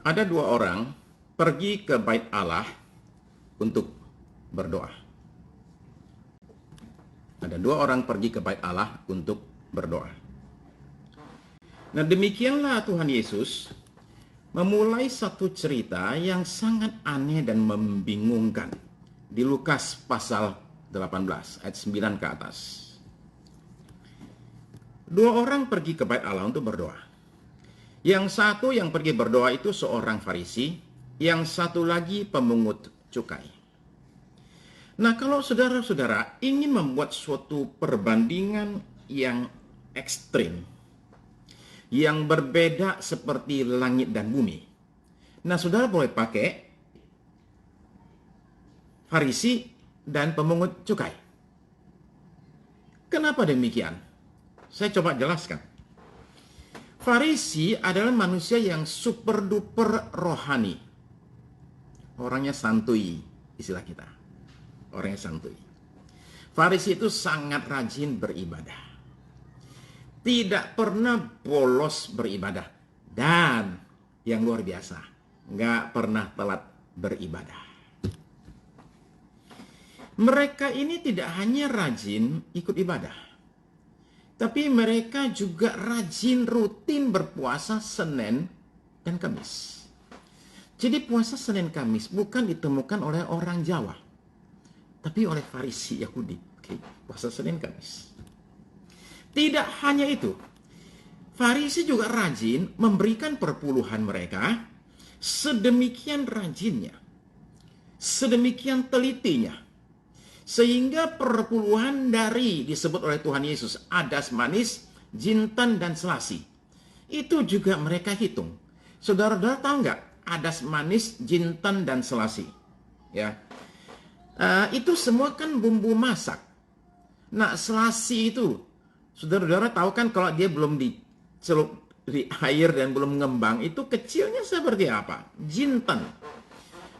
Ada dua orang pergi ke bait Allah untuk berdoa. Ada dua orang pergi ke bait Allah untuk berdoa. Nah, demikianlah Tuhan Yesus memulai satu cerita yang sangat aneh dan membingungkan di Lukas pasal 18 ayat 9 ke atas. Dua orang pergi ke bait Allah untuk berdoa. Yang satu yang pergi berdoa itu seorang Farisi, yang satu lagi pemungut cukai. Nah, kalau saudara-saudara ingin membuat suatu perbandingan yang ekstrim, yang berbeda seperti langit dan bumi, nah saudara boleh pakai Farisi dan pemungut cukai. Kenapa demikian? Saya coba jelaskan. Farisi adalah manusia yang super duper rohani. Orangnya santuy, istilah kita. Orangnya santuy. Farisi itu sangat rajin beribadah. Tidak pernah bolos beribadah. Dan yang luar biasa, nggak pernah telat beribadah. Mereka ini tidak hanya rajin ikut ibadah, tapi mereka juga rajin rutin berpuasa Senin dan Kamis. Jadi puasa Senin Kamis bukan ditemukan oleh orang Jawa, tapi oleh Farisi Yahudi. Puasa Senin Kamis. Tidak hanya itu, Farisi juga rajin memberikan perpuluhan mereka sedemikian rajinnya, sedemikian telitinya, sehingga perpuluhan dari disebut oleh Tuhan Yesus adas manis, jintan, dan selasi. Itu juga mereka hitung. Saudara-saudara tahu nggak adas manis, jintan, dan selasi? Ya, itu semua kan bumbu masak. Nah, selasi itu, saudara-saudara tahu kan kalau dia belum dicelup di air dan belum ngembang, itu kecilnya seperti apa? Jintan.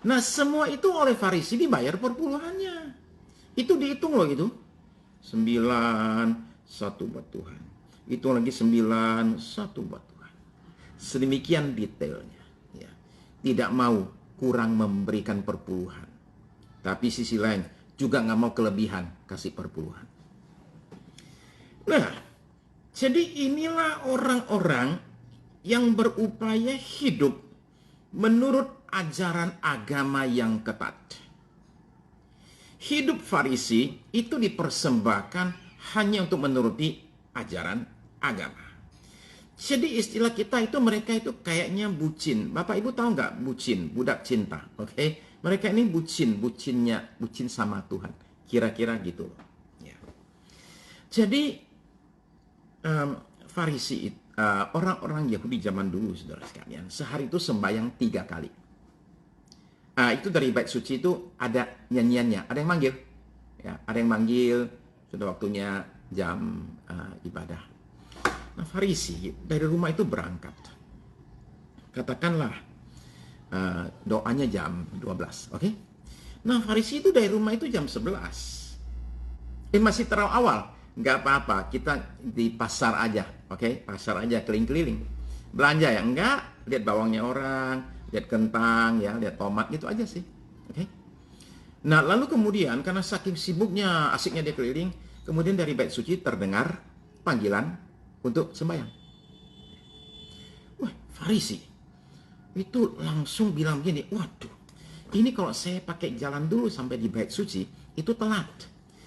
Nah, semua itu oleh Farisi dibayar perpuluhannya. Itu dihitung loh itu. 9, 1 buat Tuhan. Itu lagi 9, 1 buat Tuhan. Sedemikian detailnya. Ya. Tidak mau kurang memberikan perpuluhan. Tapi sisi lain juga nggak mau kelebihan kasih perpuluhan. Nah, jadi inilah orang-orang yang berupaya hidup menurut ajaran agama yang ketat. Hidup Farisi itu dipersembahkan hanya untuk menuruti ajaran agama. Jadi istilah kita itu mereka itu kayaknya bucin. Bapak Ibu tahu nggak bucin, budak cinta, oke? Mereka ini bucin sama Tuhan. Kira-kira gitu. Ya. Jadi Farisi, orang-orang Yahudi zaman dulu, saudara sekalian, sehari itu sembahyang 3 kali. Itu dari bait suci itu ada nyanyiannya, ada yang manggil, ya, ada yang manggil, sudah waktunya jam ibadah. Nah, Farisi dari rumah itu berangkat, katakanlah doanya jam 12, oke? Nah, Farisi itu dari rumah itu jam 11, masih terlalu awal, nggak apa-apa, kita di pasar aja, oke? Pasar aja, keliling-keliling, belanja ya, enggak, lihat bawangnya orang, lihat kentang, ya, lihat tomat, gitu aja sih. Oke. Nah, lalu kemudian karena saking sibuknya, asiknya dia keliling, kemudian dari bait suci terdengar panggilan untuk sembahyang. Wah, Farisi itu langsung bilang gini, waduh, ini kalau saya pakai jalan dulu sampai di bait suci, itu telat.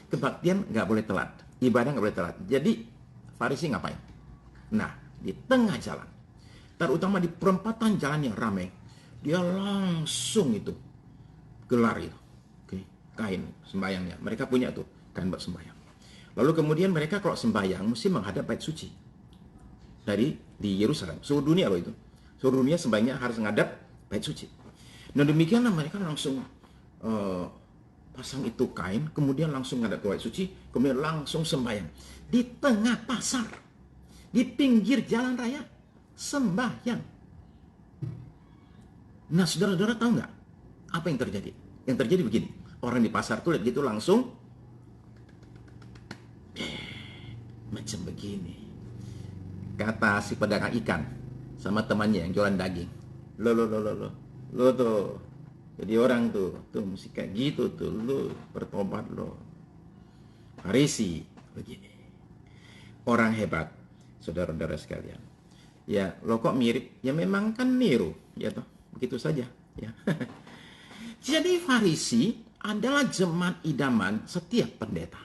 Kebaktian nggak boleh telat, ibadah nggak boleh telat. Jadi Farisi ngapain? Nah, di tengah jalan, terutama di perempatan jalan yang ramai, dia langsung itu gelar itu, kain sembayangnya. Mereka punya tuh kain buat sembayang. Lalu kemudian mereka kalau sembayang mesti menghadap bait suci di Yerusalem. Seluruh dunia loh itu. Seluruh dunia sembayangnya harus menghadap bait suci. Nah, demikianlah mereka langsung pasang itu kain, kemudian langsung menghadap bait suci, kemudian langsung sembayang di tengah pasar, di pinggir jalan raya, sembahyang. Nah, saudara-saudara tahu nggak apa yang terjadi? Yang terjadi begini, orang di pasar tuh lihat gitu langsung macam begini. Kata si pedagang ikan sama temannya yang jualan daging, Lo tuh jadi orang tuh mesti kayak gitu tuh, lo bertobat lo. Farisi begini, orang hebat, saudara-saudara sekalian. Ya, lo kok mirip? Ya memang kan niru, ya toh, begitu saja. Ya. Jadi Farisi adalah jemaat idaman setiap pendeta.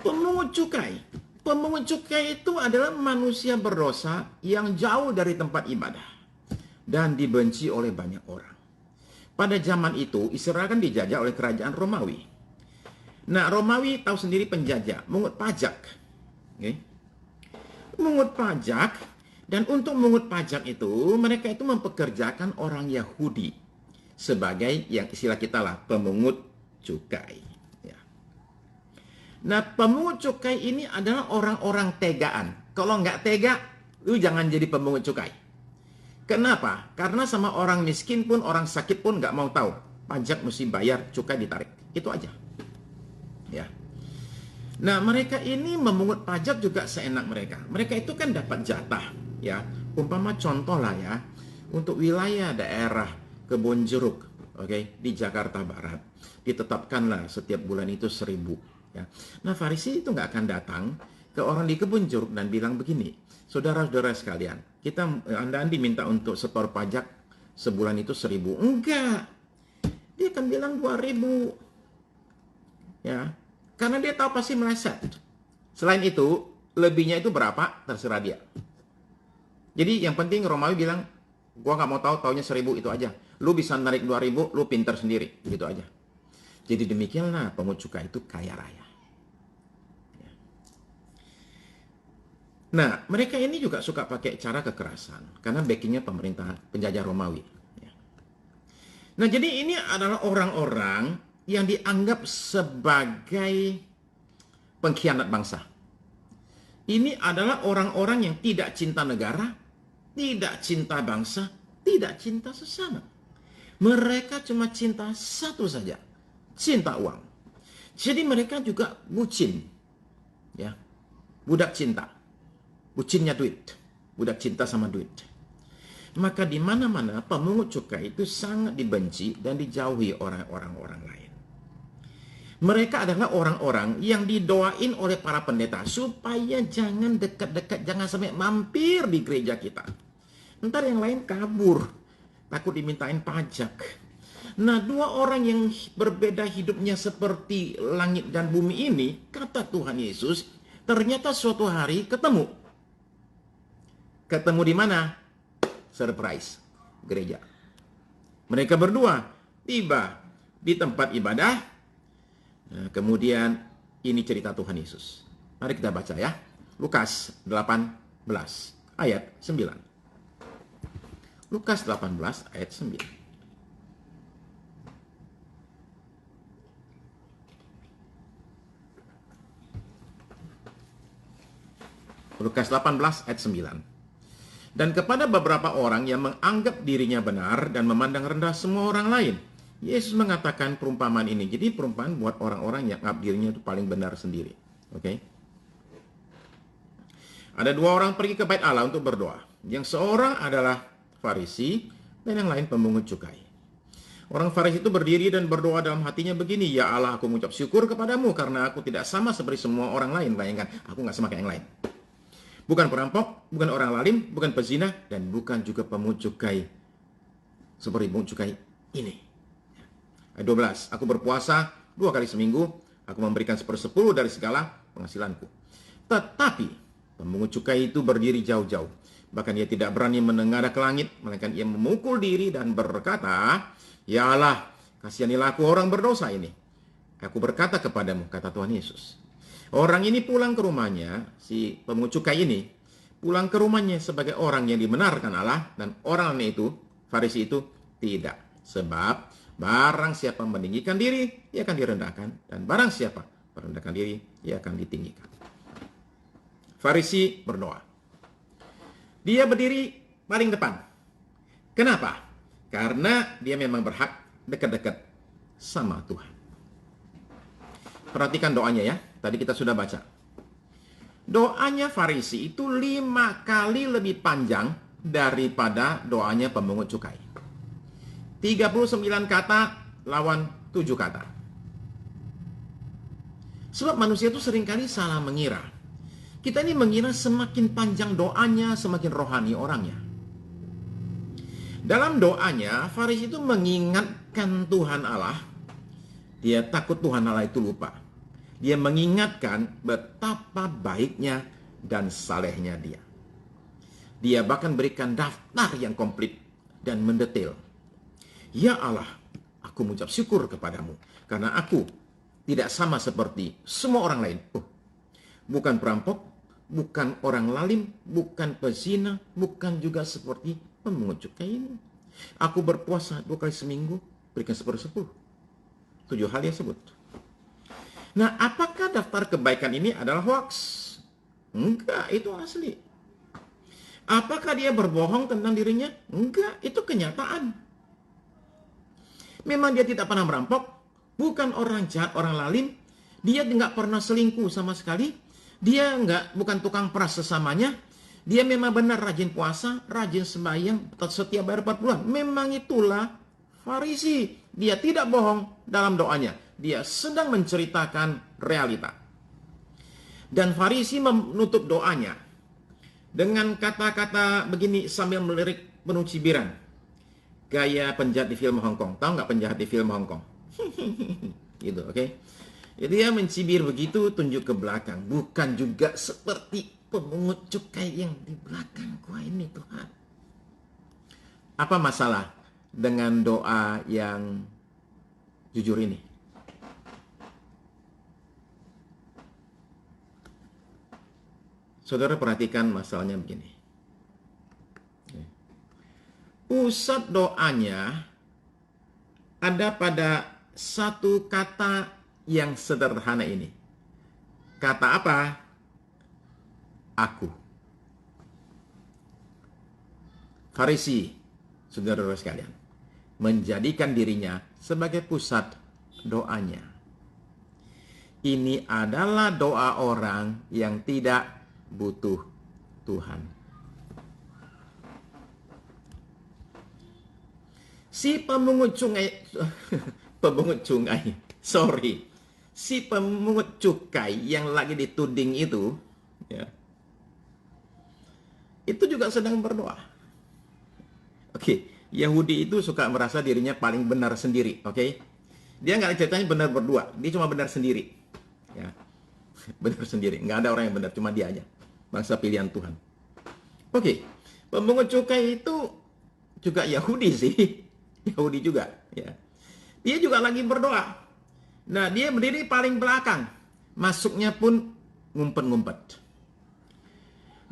Pemungut cukai. Pemungut cukai itu adalah manusia berdosa yang jauh dari tempat ibadah dan dibenci oleh banyak orang. Pada zaman itu, Israel kan dijajah oleh kerajaan Romawi. Nah, Romawi tahu sendiri penjajah, mengut pajak. Okay? Mengut pajak, dan untuk mengut pajak itu, mereka itu mempekerjakan orang Yahudi sebagai yang istilah kita lah, pemungut cukai. Ya. Nah, pemungut cukai ini adalah orang-orang tegaan. Kalau nggak tega, lu jangan jadi pemungut cukai. Kenapa? Karena sama orang miskin pun, orang sakit pun nggak mau tahu. Pajak mesti bayar, cukai ditarik. Itu aja. Ya. Nah, mereka ini memungut pajak juga seenak mereka. Mereka itu kan dapat jatah. Ya, umpama contoh lah ya, untuk wilayah daerah Kebon Jeruk, oke, di Jakarta Barat, ditetapkanlah setiap bulan itu 1.000. Ya. Nah, Farisi itu nggak akan datang ke orang di Kebon Jeruk dan bilang begini, saudara-saudara sekalian, Anda diminta untuk setor pajak sebulan itu 1.000. Enggak. Dia akan bilang 2.000. Ya. Karena dia tahu pasti meleset. Selain itu, lebihnya itu berapa, terserah dia. Jadi yang penting Romawi bilang, gua nggak mau tahu, taunya 1.000 itu aja. Lu bisa narik 2.000, lu pinter sendiri. Gitu aja. Jadi demikianlah pemungut cukai itu kaya raya. Nah, mereka ini juga suka pakai cara kekerasan. Karena backingnya pemerintah penjajah Romawi. Nah, jadi ini adalah orang-orang yang dianggap sebagai pengkhianat bangsa. Ini adalah orang-orang yang tidak cinta negara, tidak cinta bangsa, tidak cinta sesama. Mereka cuma cinta satu saja, cinta uang. Jadi mereka juga bucin. Ya. Budak cinta. Bucinnya duit. Budak cinta sama duit. Maka di mana-mana pemungut cukai itu sangat dibenci dan dijauhi orang-orang lain. Mereka adalah orang-orang yang didoain oleh para pendeta supaya jangan dekat-dekat, jangan sampai mampir di gereja kita. Ntar yang lain kabur, takut dimintain pajak. Nah, dua orang yang berbeda hidupnya seperti langit dan bumi ini, kata Tuhan Yesus, ternyata suatu hari ketemu. Ketemu di mana? Surprise, gereja. Mereka berdua tiba di tempat ibadah. Nah, kemudian ini cerita Tuhan Yesus. Mari kita baca ya. Lukas 18 ayat 9. Lukas 18 ayat 9. Lukas 18 ayat 9. Dan kepada beberapa orang yang menganggap dirinya benar dan memandang rendah semua orang lain, Yesus mengatakan perumpamaan ini. Jadi perumpamaan buat orang-orang yang anggap dirinya itu paling benar sendiri. Oke? Ada dua orang pergi ke bait Allah untuk berdoa. Yang seorang adalah Farisi dan yang lain pemungut cukai. Orang Farisi itu berdiri dan berdoa dalam hatinya begini, ya Allah, aku mengucap syukur kepadamu karena aku tidak sama seperti semua orang lain. Bayangkan, aku nggak sama kayak yang lain. Bukan perampok, bukan orang lalim, bukan pezina, dan bukan juga pemungut cukai seperti pemungut cukai ini. Ayat 12, aku berpuasa 2 kali seminggu, aku memberikan 1/10 dari segala penghasilanku. Tetapi pemungut cukai itu berdiri jauh-jauh. Bahkan ia tidak berani menengadah ke langit, melainkan ia memukul diri dan berkata, ya Allah, kasihanilah aku orang berdosa ini. Aku berkata kepadamu, kata Tuhan Yesus. Orang ini pulang ke rumahnya, si pemungut cukai ini, pulang ke rumahnya sebagai orang yang dibenarkan Allah, dan orang lain itu, Farisi itu, tidak. Sebab barang siapa meninggikan diri, ia akan direndahkan, dan barang siapa merendahkan diri, ia akan ditinggikan. Farisi berdoa. Dia berdiri paling depan. Kenapa? Karena dia memang berhak dekat-dekat sama Tuhan. Perhatikan doanya ya. Tadi kita sudah baca. Doanya Farisi itu 5 kali lebih panjang daripada doanya pemungut cukai. 39 kata lawan 7 kata. Sebab manusia itu seringkali salah mengira. Kita ini mengira semakin panjang doanya, semakin rohani orangnya. Dalam doanya, Farisi itu mengingatkan Tuhan Allah. Dia takut Tuhan Allah itu lupa. Dia mengingatkan betapa baiknya dan salehnya dia. Dia bahkan berikan daftar yang komplit dan mendetail. Ya Allah, aku mengucap syukur kepadamu karena aku tidak sama seperti semua orang lain. Bukan perampok, bukan orang lalim, bukan pezina, bukan juga seperti pemungut cukai ini. Aku berpuasa 2 kali seminggu, berikan 10/10. 7 hal yang sebut. Nah, apakah daftar kebaikan ini adalah hoax? Enggak, itu asli. Apakah dia berbohong tentang dirinya? Enggak, itu kenyataan. Memang dia tidak pernah merampok, bukan orang jahat, orang lalim. Dia nggak pernah selingkuh sama sekali. Dia bukan tukang peras sesamanya. Dia memang benar rajin puasa, rajin sembahyang, setia bayar 4 bulan. Memang itulah Farisi. Dia tidak bohong dalam doanya. Dia sedang menceritakan realita. Dan Farisi menutup doanya dengan kata-kata begini sambil melirik penuh cibiran. Gaya penjahat di film Hong Kong. Tahu nggak penjahat di film Hong Kong? Gitu, oke? Jadi dia mencibir begitu, tunjuk ke belakang. Bukan juga seperti pemungut cukai yang di belakang gua ini, Tuhan. Apa masalah dengan doa yang jujur ini? Saudara perhatikan masalahnya begini. Pusat doanya ada pada satu kata yang sederhana ini. Kata apa? Aku. Farisi, saudara-saudara sekalian, menjadikan dirinya sebagai pusat doanya. Ini adalah doa orang yang tidak butuh Tuhan. Si pemungut cukai yang lagi dituding itu, ya, itu juga sedang berdoa. Oke, Yahudi itu suka merasa dirinya paling benar sendiri, oke? Dia nggak ceritanya benar berdua, dia cuma benar sendiri, ya, benar sendiri. Nggak ada orang yang benar, cuma dia aja, bangsa pilihan Tuhan. Oke, pemungut cukai itu juga Yahudi sih. Yahudi juga, ya. Dia juga lagi berdoa. Nah, dia berdiri paling belakang. Masuknya pun ngumpet-ngumpet.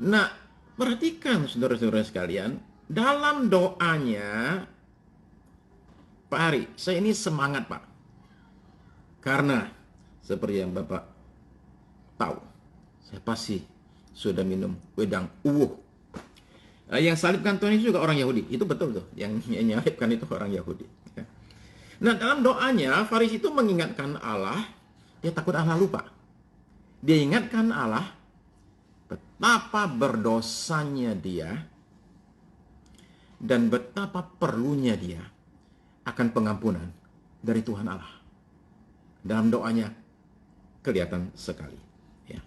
Nah, perhatikan saudara-saudara sekalian, dalam doanya Pak Hari, saya ini semangat, Pak. Karena seperti yang Bapak tahu, saya pasti sudah minum wedang uwuh. Yang salibkan Tuhan itu juga orang Yahudi. Itu betul tuh. Yang nyalibkan itu orang Yahudi. Nah, dalam doanya, Farisi itu mengingatkan Allah. Dia takut Allah lupa. Dia ingatkan Allah betapa berdosanya dia dan betapa perlunya dia akan pengampunan dari Tuhan Allah. Dalam doanya kelihatan sekali. Ya.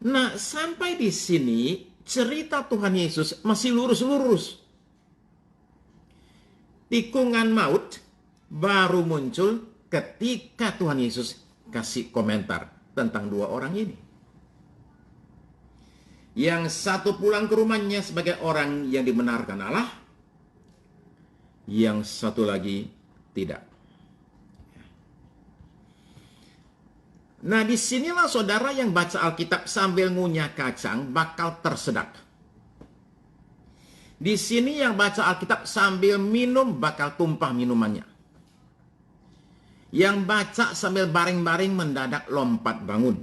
Nah, sampai di sini cerita Tuhan Yesus masih lurus-lurus. Tikungan maut baru muncul ketika Tuhan Yesus kasih komentar tentang 2 orang ini. Yang satu pulang ke rumahnya sebagai orang yang dibenarkan Allah, yang satu lagi tidak. Nah, disinilah saudara yang baca Alkitab sambil ngunyah kacang bakal tersedak. Di sini yang baca Alkitab sambil minum bakal tumpah minumannya. Yang baca sambil baring-baring mendadak lompat bangun.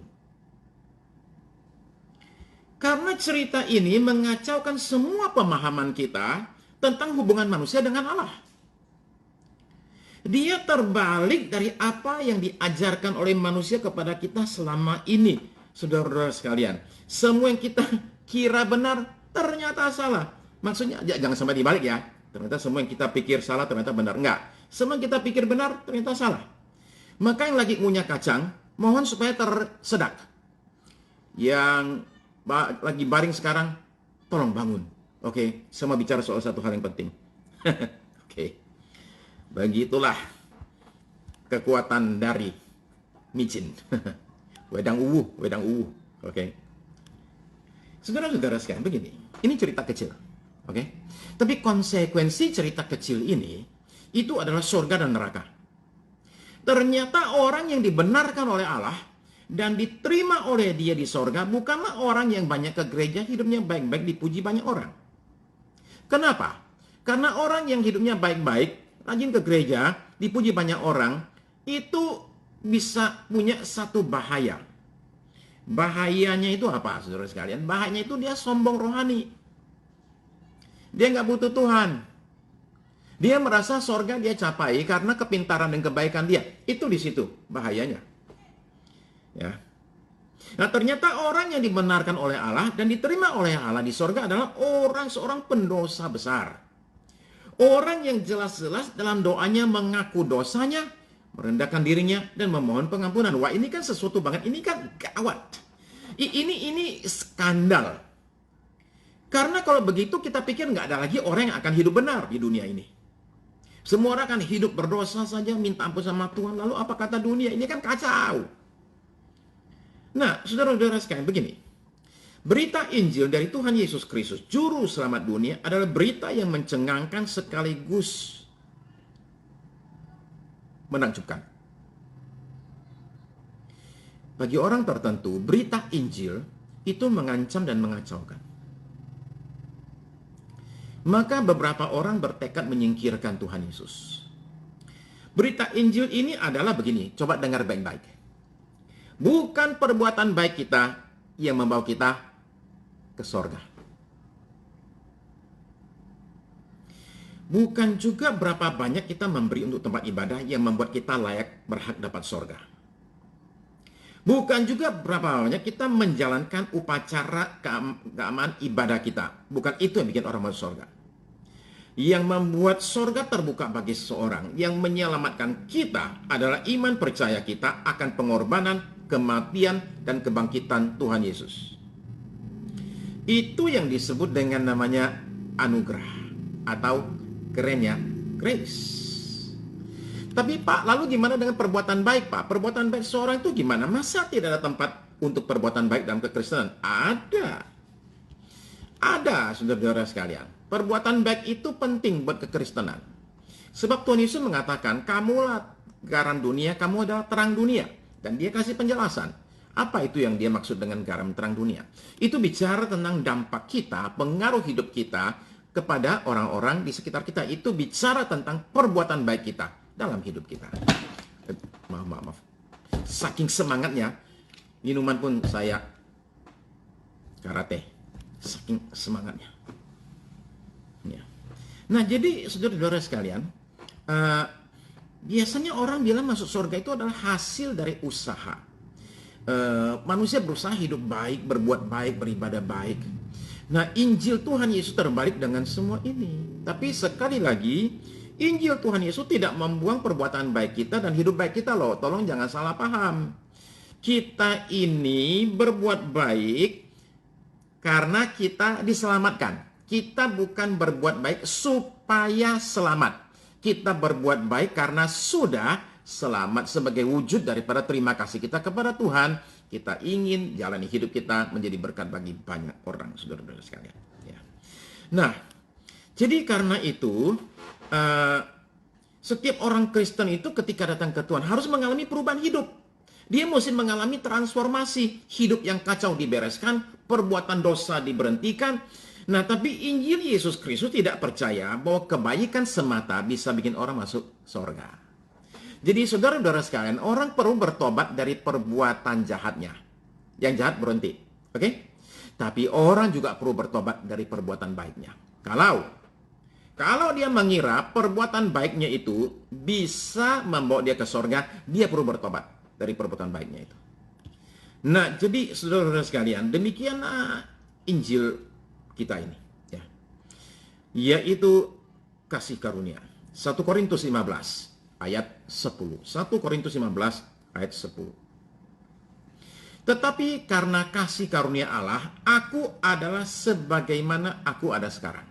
Karena cerita ini mengacaukan semua pemahaman kita tentang hubungan manusia dengan Allah. Dia terbalik dari apa yang diajarkan oleh manusia kepada kita selama ini. Saudara-saudara sekalian, semua yang kita kira benar ternyata salah. Maksudnya, jangan sampai dibalik ya. Ternyata semua yang kita pikir salah, ternyata benar. Enggak. Semua yang kita pikir benar, ternyata salah. Maka yang lagi ngunyah kacang, mohon supaya tersedak. Yang lagi baring sekarang, tolong bangun. Oke, sama bicara soal satu hal yang penting. Oke. Begitulah kekuatan dari micin. Wedang uwu. Oke. Saudara-saudara sekalian, begini. Ini cerita kecil. Oke. Tapi konsekuensi cerita kecil ini, itu adalah surga dan neraka. Ternyata orang yang dibenarkan oleh Allah dan diterima oleh Dia di sorga bukanlah orang yang banyak ke gereja, hidupnya baik-baik, dipuji banyak orang. Kenapa? Karena orang yang hidupnya baik-baik, rajin ke gereja, dipuji banyak orang, itu bisa punya satu bahaya. Bahayanya itu apa, saudara sekalian? Bahayanya itu dia sombong rohani. Dia nggak butuh Tuhan. Dia merasa sorga dia capai karena kepintaran dan kebaikan dia. Itu di situ bahayanya. Ya. Nah, ternyata orang yang dibenarkan oleh Allah dan diterima oleh Allah di sorga adalah seorang pendosa besar. Orang yang jelas-jelas dalam doanya mengaku dosanya, merendahkan dirinya dan memohon pengampunan. Wah, ini kan sesuatu banget. Ini kan gawat. Ini skandal. Karena kalau begitu kita pikir nggak ada lagi orang yang akan hidup benar di dunia ini. Semua orang akan hidup berdosa saja, minta ampun sama Tuhan. Lalu apa kata dunia? Ini kan kacau. Nah, saudara-saudara sekalian, begini. Berita Injil dari Tuhan Yesus Kristus, Juru Selamat dunia, adalah berita yang mencengangkan sekaligus menakjubkan. Bagi orang tertentu, berita Injil itu mengancam dan mengacaukan. Maka beberapa orang bertekad menyingkirkan Tuhan Yesus. Berita Injil ini adalah begini, coba dengar baik-baik. Bukan perbuatan baik kita yang membawa kita ke sorga. Bukan juga berapa banyak kita memberi untuk tempat ibadah yang membuat kita layak berhak dapat sorga. Bukan juga berapa banyak kita menjalankan upacara keamanan ibadah kita. Bukan itu yang bikin orang masuk sorga. Yang membuat sorga terbuka bagi seseorang yang menyelamatkan kita adalah iman percaya kita akan pengorbanan, kematian, dan kebangkitan Tuhan Yesus. Itu yang disebut dengan namanya anugerah atau kerennya grace. Tapi Pak, lalu gimana dengan perbuatan baik Pak? Perbuatan baik seorang itu gimana? Masa tidak ada tempat untuk perbuatan baik dalam kekristenan? Ada. Ada, saudara-saudara sekalian. Perbuatan baik itu penting buat kekristenan. Sebab Tuhan Yesus mengatakan, kamulah garam dunia, kamu adalah terang dunia. Dan dia kasih penjelasan. Apa itu yang dia maksud dengan garam terang dunia? Itu bicara tentang dampak kita, pengaruh hidup kita kepada orang-orang di sekitar kita. Itu bicara tentang perbuatan baik kita dalam hidup kita. Maaf. Saking semangatnya, minuman pun saya karate. Saking semangatnya. Ya. Nah, jadi saudara-saudara sekalian, biasanya orang bilang masuk surga itu adalah hasil dari usaha. Manusia berusaha hidup baik, berbuat baik, beribadah baik. Nah, Injil Tuhan Yesus terbalik dengan semua ini. Tapi sekali lagi, Injil Tuhan Yesus tidak membuang perbuatan baik kita dan hidup baik kita loh. Tolong jangan salah paham. Kita ini berbuat baik karena kita diselamatkan. Kita bukan berbuat baik supaya selamat. Kita berbuat baik karena sudah selamat sebagai wujud daripada terima kasih kita kepada Tuhan. Kita ingin jalani hidup kita menjadi berkat bagi banyak orang, saudara-saudara sekalian. Ya. Nah, jadi karena itu, setiap orang Kristen itu ketika datang ke Tuhan harus mengalami perubahan hidup. Dia mesti mengalami transformasi. Hidup yang kacau dibereskan, perbuatan dosa diberhentikan. Nah, tapi Injil Yesus Kristus tidak percaya bahwa kebaikan semata bisa bikin orang masuk surga. Jadi saudara-saudara sekalian, orang perlu bertobat dari perbuatan jahatnya. Yang jahat berhenti. Oke? Tapi orang juga perlu bertobat dari perbuatan baiknya. Kalau dia mengira perbuatan baiknya itu bisa membawa dia ke surga, dia perlu bertobat dari perbuatan baiknya itu. Nah, jadi saudara-saudara sekalian, demikianlah Injil kita ini, ya, yaitu kasih karunia. 1 Korintus 15 ayat 10. 1 Korintus 15 ayat 10. Tetapi karena kasih karunia Allah, aku adalah sebagaimana aku ada sekarang.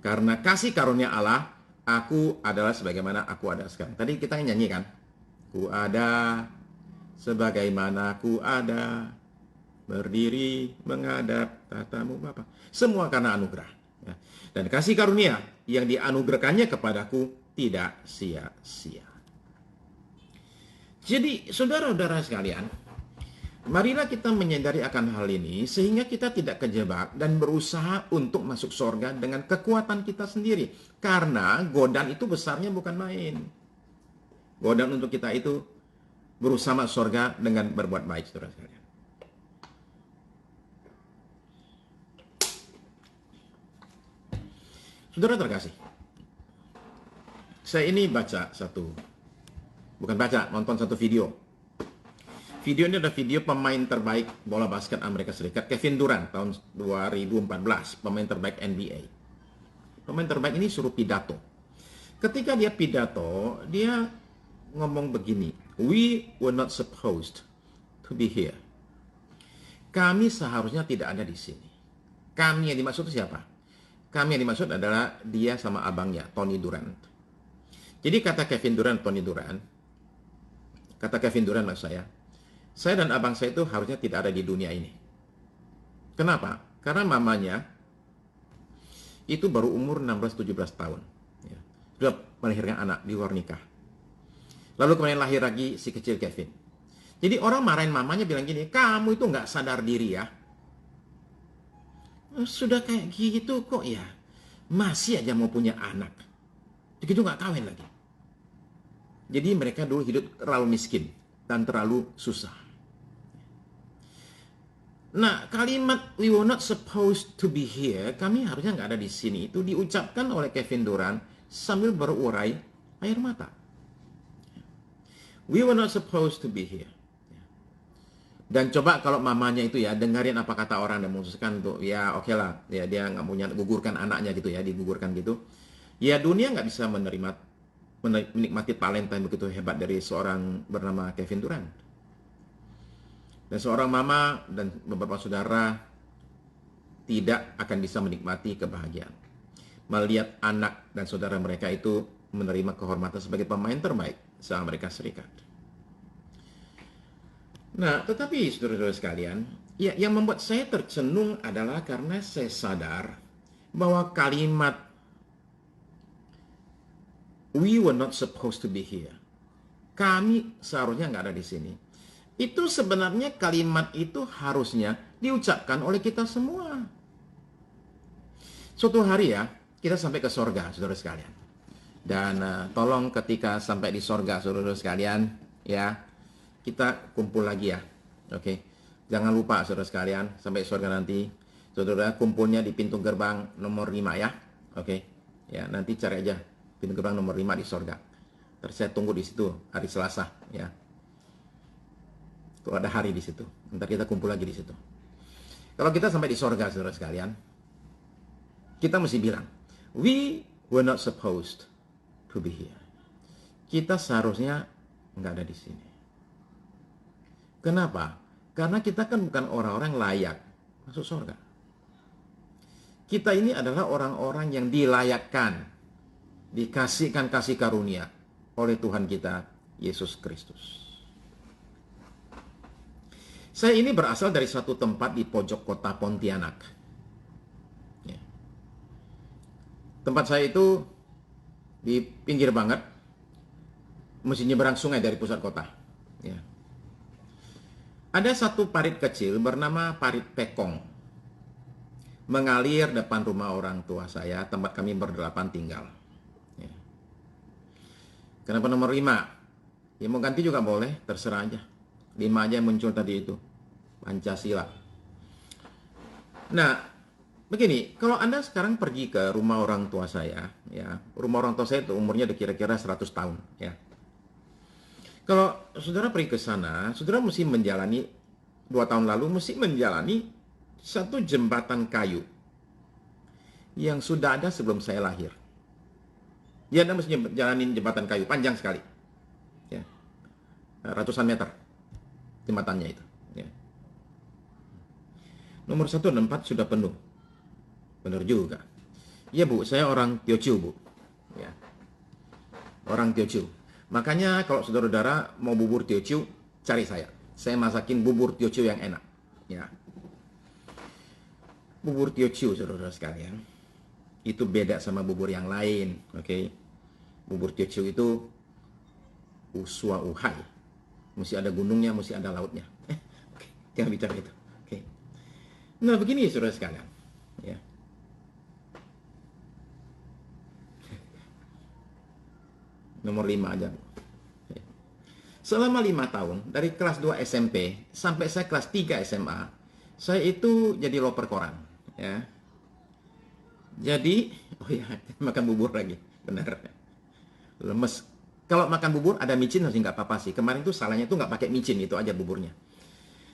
Karena kasih karunia Allah, aku adalah sebagaimana aku ada sekarang. Tadi kita nyanyi kan? Ku ada sebagaimana ku ada, berdiri menghadap tatamu Bapa. Semua karena anugerah. Ya. Dan kasih karunia yang dianugerahkannya kepadaku tidak sia-sia. Jadi saudara-saudara sekalian, marilah kita menyadari akan hal ini sehingga kita tidak kejebak dan berusaha untuk masuk surga dengan kekuatan kita sendiri. Karena godaan itu besarnya bukan main. Godaan untuk kita itu berusaha masuk surga dengan berbuat baik, saudara sekalian. Saudara terkasih, saya ini nonton satu video. Video ini adalah video pemain terbaik bola basket Amerika Serikat, Kevin Durant, tahun 2014, pemain terbaik NBA. Pemain terbaik ini suruh pidato. Ketika dia pidato, dia ngomong begini, "We were not supposed to be here." Kami seharusnya tidak ada di sini. Kami yang dimaksud siapa? Kami yang dimaksud adalah dia sama abangnya, Tony Durant. Jadi kata Kevin Durant maksud saya dan abang saya itu harusnya tidak ada di dunia ini. Kenapa? Karena mamanya itu baru umur 16-17 tahun. Ya. Sudah melahirkan anak di luar nikah. Lalu kemudian lahir lagi si kecil Kevin. Jadi orang marahin mamanya bilang gini, kamu itu nggak sadar diri ya. Sudah kayak gitu kok ya, masih aja mau punya anak. Begitu nggak kawin lagi. Jadi mereka dulu hidup terlalu miskin dan terlalu susah. Nah, kalimat "we were not supposed to be here", kami harusnya nggak ada di sini, itu diucapkan oleh Kevin Durant sambil berurai air mata. We were not supposed to be here. Dan coba kalau mamanya itu ya dengerin apa kata orang dan memutuskan untuk ya oke lah, ya dia nggak punya gugurkan anaknya gitu ya, digugurkan gitu. Ya dunia nggak bisa menikmati talenta yang begitu hebat dari seorang bernama Kevin Durant. Dan seorang mama dan beberapa saudara tidak akan bisa menikmati kebahagiaan melihat anak dan saudara mereka itu menerima kehormatan sebagai pemain terbaik se-Amerika Serikat. Nah, tetapi saudara-saudara sekalian, ya, yang membuat saya tercenung adalah karena saya sadar bahwa kalimat "we were not supposed to be here", kami seharusnya nggak ada di sini, itu sebenarnya kalimat itu harusnya diucapkan oleh kita semua. Suatu hari ya, kita sampai ke sorga, saudara sekalian. Dan tolong ketika sampai di sorga, saudara sekalian, ya, kita kumpul lagi ya, oke? Jangan lupa saudara sekalian, sampai surga nanti, saudara kumpulnya di pintu gerbang nomor 5 ya, oke? Ya, nanti cari aja pintu gerbang nomor 5 di surga. Terus saya tunggu di situ hari Selasa, ya. Tuh ada hari di situ, ntar kita kumpul lagi di situ. Kalau kita sampai di surga, saudara sekalian, kita mesti bilang, "We were not supposed to be here." Kita seharusnya nggak ada di sini. Kenapa? Karena kita kan bukan orang-orang layak masuk surga. Kita ini adalah orang-orang yang dilayakkan, dikasihkan kasih karunia oleh Tuhan kita, Yesus Kristus. Saya ini berasal dari suatu tempat di pojok kota Pontianak. Ya. Tempat saya itu di pinggir banget, mesti nyeberang sungai dari pusat kota. Ya. Ada satu parit kecil bernama Parit Pekong, mengalir depan rumah orang tua saya, tempat kami berdelapan tinggal. Ya. Kenapa nomor 5? Ya mau ganti juga boleh, terserah aja. 5 aja yang muncul tadi itu, Pancasila. Nah, begini, kalau Anda sekarang pergi ke rumah orang tua saya, ya, rumah orang tua saya itu umurnya udah kira-kira 100 tahun, ya. Kalau saudara pergi ke sana, saudara mesti menjalani 2 tahun lalu mesti menjalani satu jembatan kayu yang sudah ada sebelum saya lahir. Ya, Anda mesti jalanin jembatan kayu, panjang sekali. Ya, ratusan meter jembatannya itu. Ya. Nomor 1 dan 4 sudah penuh. Benar juga. Ya Bu, saya orang Teochew Bu. Ya. Orang Teochew. Makanya kalau saudara-saudara mau bubur Teochew, cari saya. Saya masakin bubur Teochew yang enak. Ya. Bubur Teochew, saudara-saudara sekalian, itu beda sama bubur yang lain. Oke. Bubur Teochew itu usua uhai. Mesti ada gunungnya, mesti ada lautnya. Oke. Jangan bicara itu. Oke. Nah, begini saudara sekalian. Ya. Nomor 5 aja. Selama 5 tahun, dari kelas 2 SMP sampai saya kelas 3 SMA, saya itu jadi loper koran. Ya. Jadi, oh ya, makan bubur lagi. Benar. Lemes. Kalau makan bubur ada micin masih nggak apa-apa sih. Kemarin tuh salahnya tuh nggak pakai micin, itu aja buburnya.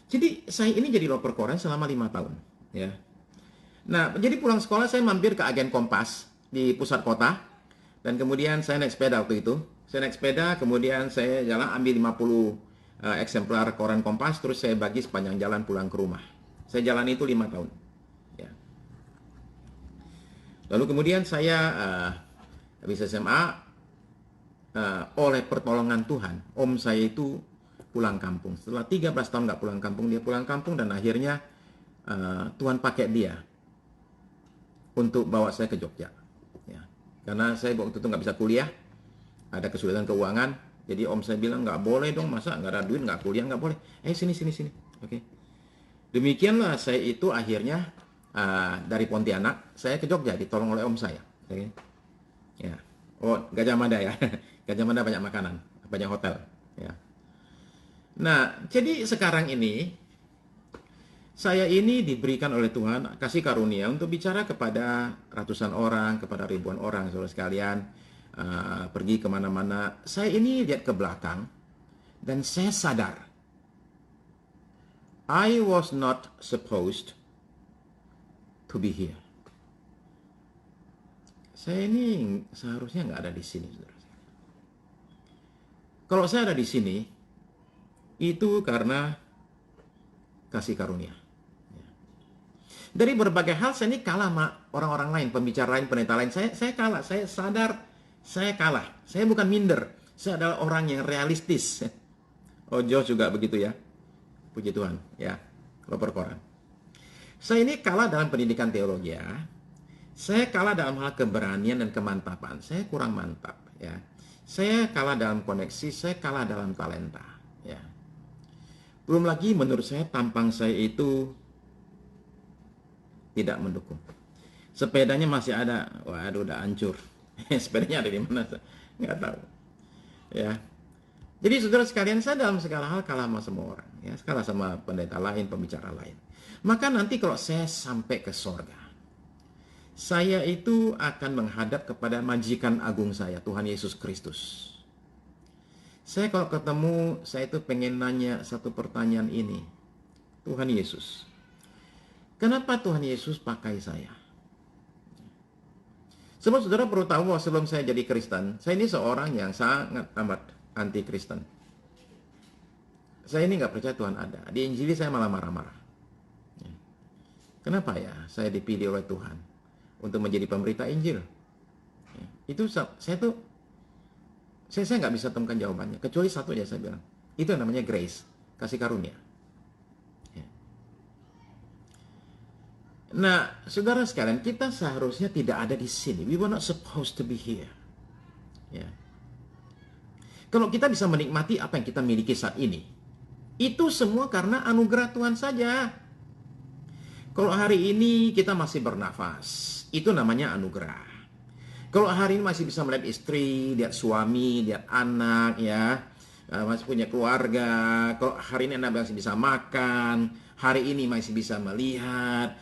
Jadi, saya ini jadi loper koran selama 5 tahun. Ya. Nah, jadi pulang sekolah saya mampir ke agen Kompas di pusat kota. Dan kemudian saya naik sepeda waktu itu. Saya naik sepeda, kemudian saya jalan ambil 50 eksemplar koran Kompas, terus saya bagi sepanjang jalan pulang ke rumah. Saya jalan itu 5 tahun. Ya. Lalu kemudian saya habis SMA, oleh pertolongan Tuhan, om saya itu pulang kampung. Setelah 13 tahun nggak pulang kampung, dia pulang kampung dan akhirnya Tuhan pakai dia untuk bawa saya ke Jogja. Karena saya waktu itu nggak bisa kuliah, ada kesulitan keuangan, jadi om saya bilang nggak boleh dong, masa nggak ada duit, nggak kuliah, nggak boleh. Sini. Oke. Demikianlah saya itu akhirnya dari Pontianak, saya ke Jogja, ditolong oleh om saya. Oke. Ya. Oh, Gajah Mada ya. Gajah Mada banyak makanan, banyak hotel. Ya. Nah, jadi sekarang ini, saya ini diberikan oleh Tuhan kasih karunia untuk bicara kepada ratusan orang, kepada ribuan orang, saudara sekalian, pergi kemana-mana. Saya ini lihat ke belakang dan saya sadar, I was not supposed to be here. Saya ini seharusnya nggak ada di sini, saudara. Kalau saya ada di sini, itu karena kasih karunia. Dari berbagai hal saya ini kalah sama orang-orang lain, pembicara lain, pendeta lain. Saya kalah, saya sadar saya kalah. Saya bukan minder, saya adalah orang yang realistis. Oh, Josh juga begitu ya. Puji Tuhan, ya. Loper koran. Saya ini kalah dalam pendidikan teologi ya. Saya kalah dalam hal keberanian dan kemantapan. Saya kurang mantap ya. Saya kalah dalam koneksi, saya kalah dalam talenta ya. Belum lagi menurut saya tampang saya itu tidak mendukung. Sepedanya masih ada. Waduh, udah hancur. Sepedanya ada di mana? Nggak tahu. Ya. Jadi saudara sekalian, saya dalam segala hal kalah sama semua orang. Ya, kalah sama pendeta lain, pembicara lain. Maka nanti kalau saya sampai ke sorga, saya itu akan menghadap kepada majikan agung saya, Tuhan Yesus Kristus. Saya kalau ketemu, saya itu pengen nanya satu pertanyaan ini. Tuhan Yesus, kenapa Tuhan Yesus pakai saya? Sebab saudara perlu tahu bahwa sebelum saya jadi Kristen, saya ini seorang yang sangat amat anti-Kristen. Saya ini nggak percaya Tuhan ada. Di Injili saya malah marah-marah. Kenapa ya saya dipilih oleh Tuhan untuk menjadi pemberita Injil? Itu saya nggak bisa temukan jawabannya. Kecuali satu aja saya bilang. Itu yang namanya grace, kasih karunia. Nah, saudara sekalian, kita seharusnya tidak ada di sini. We were not supposed to be here. Ya. Kalau kita bisa menikmati apa yang kita miliki saat ini, itu semua karena anugerah Tuhan saja. Kalau hari ini kita masih bernafas, itu namanya anugerah. Kalau hari ini masih bisa melihat istri, lihat suami, lihat anak, ya, masih punya keluarga. Kalau hari ini Anda masih bisa makan, hari ini masih bisa melihat,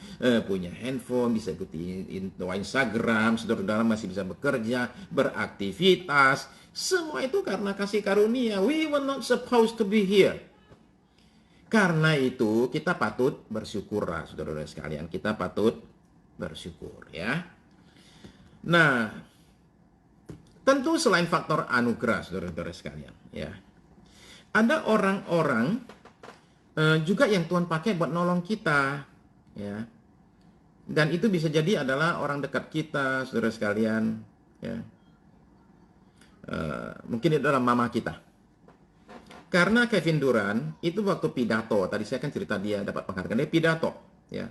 punya handphone, bisa ikuti Instagram, saudara-saudara masih bisa bekerja, beraktivitas. Semua itu karena kasih karunia. We were not supposed to be here. Karena itu kita patut bersyukur, saudara-saudara sekalian. Kita patut bersyukur ya. Nah, tentu selain faktor anugerah, saudara-saudara sekalian ya. Ada orang-orang juga yang Tuhan pakai buat nolong kita ya. Dan itu bisa jadi adalah orang dekat kita, saudara sekalian ya. Mungkin itu adalah mama kita. Karena Kevin Durant itu waktu pidato, tadi saya kan cerita dia dapat penghargaan, dia pidato ya.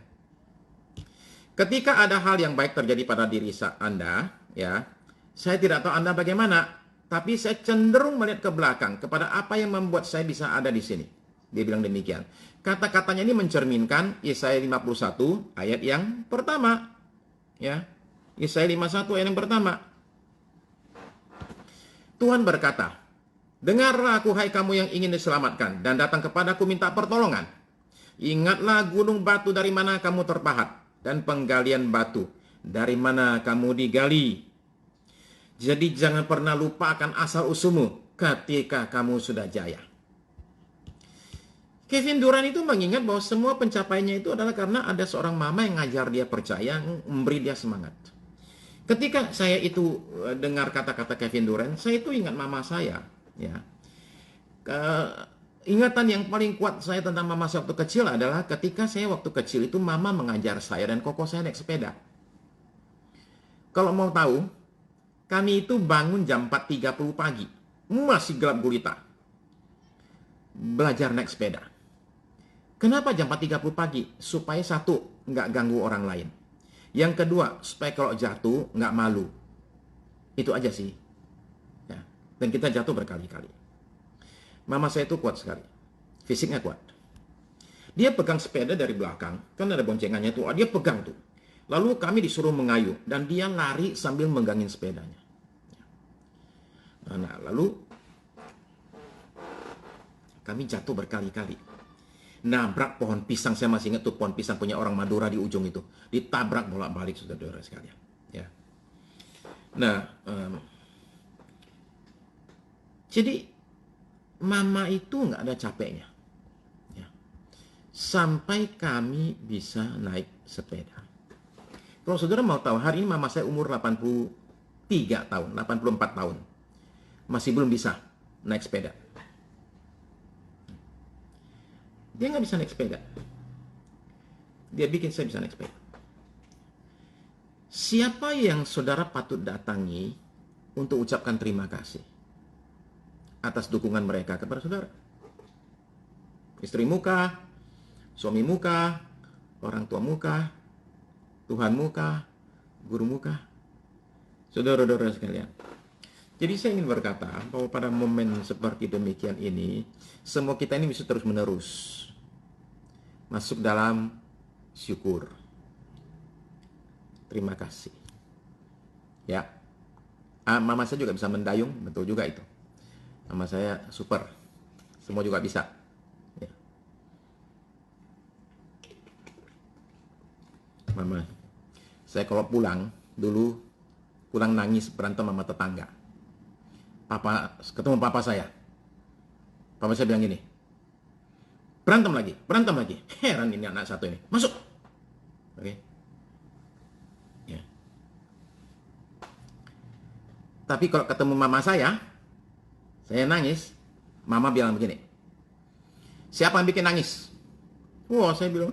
Ketika ada hal yang baik terjadi pada diri Anda ya, saya tidak tahu Anda bagaimana, tapi saya cenderung melihat ke belakang kepada apa yang membuat saya bisa ada di sini. Dia bilang demikian. Kata-katanya ini mencerminkan Yesaya 51 ayat yang pertama. Ya. Yesaya 51 ayat yang pertama. Tuhan berkata, "Dengarlah aku, hai kamu yang ingin diselamatkan, dan datang kepadaku minta pertolongan. Ingatlah gunung batu dari mana kamu terpahat, dan penggalian batu dari mana kamu digali. Jadi jangan pernah lupakan asal-usulmu ketika kamu sudah jaya." Kevin Durant itu mengingat bahwa semua pencapaiannya itu adalah karena ada seorang mama yang ngajar dia percaya, memberi dia semangat. Ketika saya itu dengar kata-kata Kevin Durant, saya itu ingat mama saya. Ya, ingatan yang paling kuat saya tentang mama saya waktu kecil adalah ketika saya waktu kecil itu mama mengajar saya dan koko saya naik sepeda. Kalau mau tahu, kami itu bangun jam 4.30 pagi, masih gelap gulita, belajar naik sepeda. Kenapa jam 4.30 pagi? Supaya satu, nggak ganggu orang lain. Yang kedua, supaya kalau jatuh nggak malu. Itu aja sih. Ya. Dan kita jatuh berkali-kali. Mama saya itu kuat sekali. Fisiknya kuat. Dia pegang sepeda dari belakang. Kan ada boncengannya tuh. Dia pegang tuh. Lalu kami disuruh mengayuh. Dan dia lari sambil menggangin sepedanya. Nah, lalu kami jatuh berkali-kali. Nabrak pohon pisang. Saya masih ingat tuh pohon pisang punya orang Madura di ujung itu. Ditabrak bolak-balik, saudara-saudara sekalian. Ya. Nah, jadi mama itu nggak ada capeknya. Ya. Sampai kami bisa naik sepeda. Kalau saudara mau tahu, hari ini mama saya umur 83 tahun, 84 tahun. Masih belum bisa naik sepeda. Dia nggak bisa naik sepeda. Dia bikin saya bisa naik sepeda. Siapa yang saudara patut datangi untuk ucapkan terima kasih atas dukungan mereka kepada saudara? Istri muka, suami muka, orang tua muka, Tuhan muka, guru muka. Saudara-saudara sekalian. Jadi saya ingin berkata bahwa pada momen seperti demikian ini, semua kita ini bisa terus-menerus masuk dalam syukur. Terima kasih. Ya. Mama saya juga bisa mendayung, betul juga itu. Mama saya super. Semua juga bisa. Ya. Mama. Saya kalau pulang, dulu pulang nangis berantem sama tetangga. Ketemu papa saya. Papa saya bilang gini, berantem lagi. Heran ini anak satu ini. Masuk. Oke. Ya. Tapi kalau ketemu mama saya nangis. Mama bilang begini, siapa yang bikin nangis? Wah, saya bilang,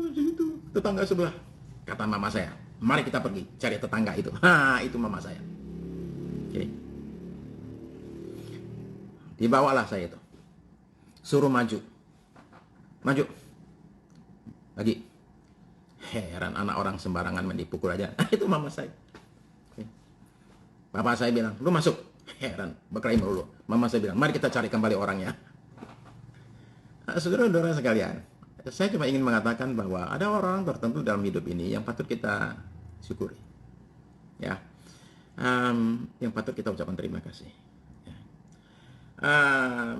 itu tetangga sebelah. Kata mama saya, mari kita pergi cari tetangga itu. Itu mama saya. Oke. Dibawalah saya itu. Suruh maju. Lagi. Heran, anak orang sembarangan main dipukul aja. Itu mama saya. Oke. Bapak saya bilang, lu masuk. Heran, berkelahi melulu. Mama saya bilang, mari kita cari kembali orangnya. Saudara-saudara sekalian, saya cuma ingin mengatakan bahwa ada orang tertentu dalam hidup ini yang patut kita syukuri. Ya. Yang patut kita ucapkan terima kasih. Ya.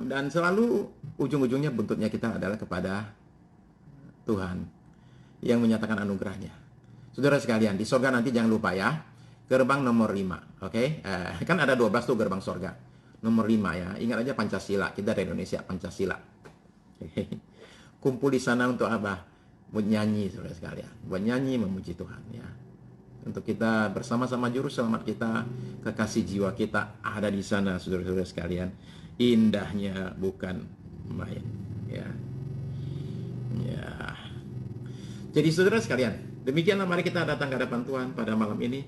Dan selalu ujung-ujungnya buntutnya kita adalah kepada Tuhan yang menyatakan anugerahnya. Saudara sekalian, di sorga nanti jangan lupa ya, gerbang nomor 5, oke? Kan ada 12 tuh gerbang sorga. Nomor 5 ya, ingat aja Pancasila, kita dari Indonesia, Pancasila. kumpul di sana untuk apa? Buat nyanyi, saudara sekalian. Buat nyanyi memuji Tuhan, ya. Untuk kita bersama-sama juru selamat kita, kekasih jiwa kita ada di sana, saudara-saudara sekalian. Indahnya bukan main, ya. Ya. Jadi saudara sekalian, demikianlah mari kita datang ke hadapan Tuhan pada malam ini.